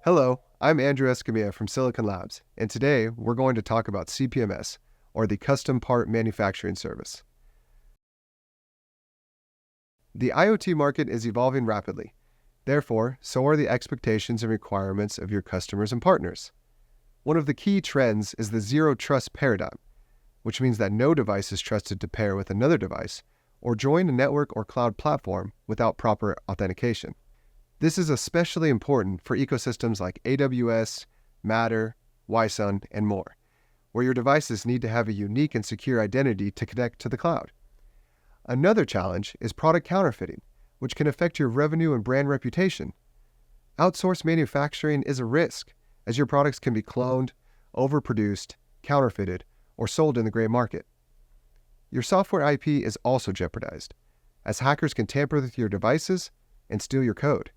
Hello, I'm Andrew Escamilla from Silicon Labs, and today we're going to talk about CPMS, or the Custom Part Manufacturing Service. The IoT market is evolving rapidly. Therefore, so are the expectations and requirements of your customers and partners. One of the key trends is the zero trust paradigm, which means that no device is trusted to pair with another device or join a network or cloud platform without proper authentication. This is especially important for ecosystems like AWS, Matter, Wi-Sun, and more, where your devices need to have a unique and secure identity to connect to the cloud. Another challenge is product counterfeiting, which can affect your revenue and brand reputation. Outsourced manufacturing is a risk, as your products can be cloned, overproduced, counterfeited, or sold in the gray market. Your software IP is also jeopardized, as hackers can tamper with your devices and steal your code.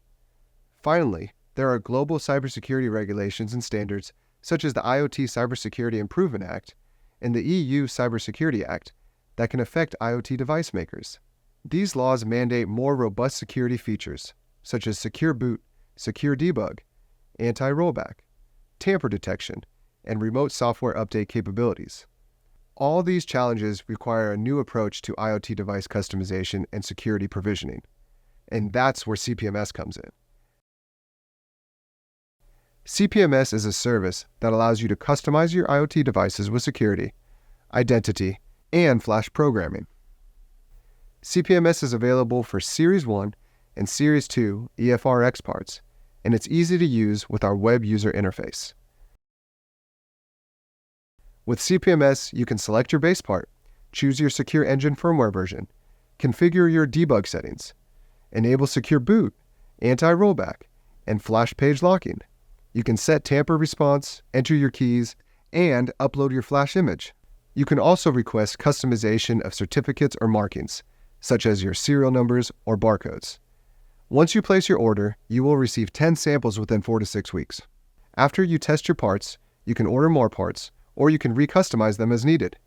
Finally, there are global cybersecurity regulations and standards such as the IoT Cybersecurity Improvement Act and the EU Cybersecurity Act that can affect IoT device makers. These laws mandate more robust security features such as secure boot, secure debug, anti-rollback, tamper detection, and remote software update capabilities. All these challenges require a new approach to IoT device customization and security provisioning, and that's where CPMS comes in. CPMS is a service that allows you to customize your IoT devices with security, identity, and flash programming. CPMS is available for Series 1 and Series 2 EFRX parts, and it's easy to use with our web user interface. With CPMS, you can select your base part, choose your secure engine firmware version, configure your debug settings, enable secure boot, anti-rollback, and flash page locking. You can set tamper response, enter your keys, and upload your flash image. You can also request customization of certificates or markings, such as your serial numbers or barcodes. Once you place your order, you will receive 10 samples within 4 to 6 weeks. After you test your parts, you can order more parts, or you can recustomize them as needed.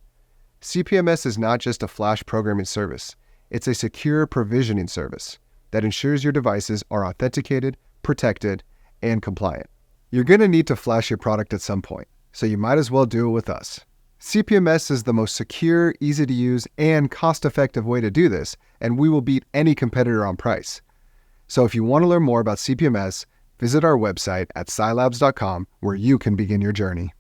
CPMS is not just a flash programming service, it's a secure provisioning service that ensures your devices are authenticated, protected, and compliant. You're going to need to flash your product at some point, so you might as well do it with us. CPMS is the most secure, easy to use, and cost-effective way to do this, and we will beat any competitor on price. So if you want to learn more about CPMS, visit our website at scilabs.com where you can begin your journey.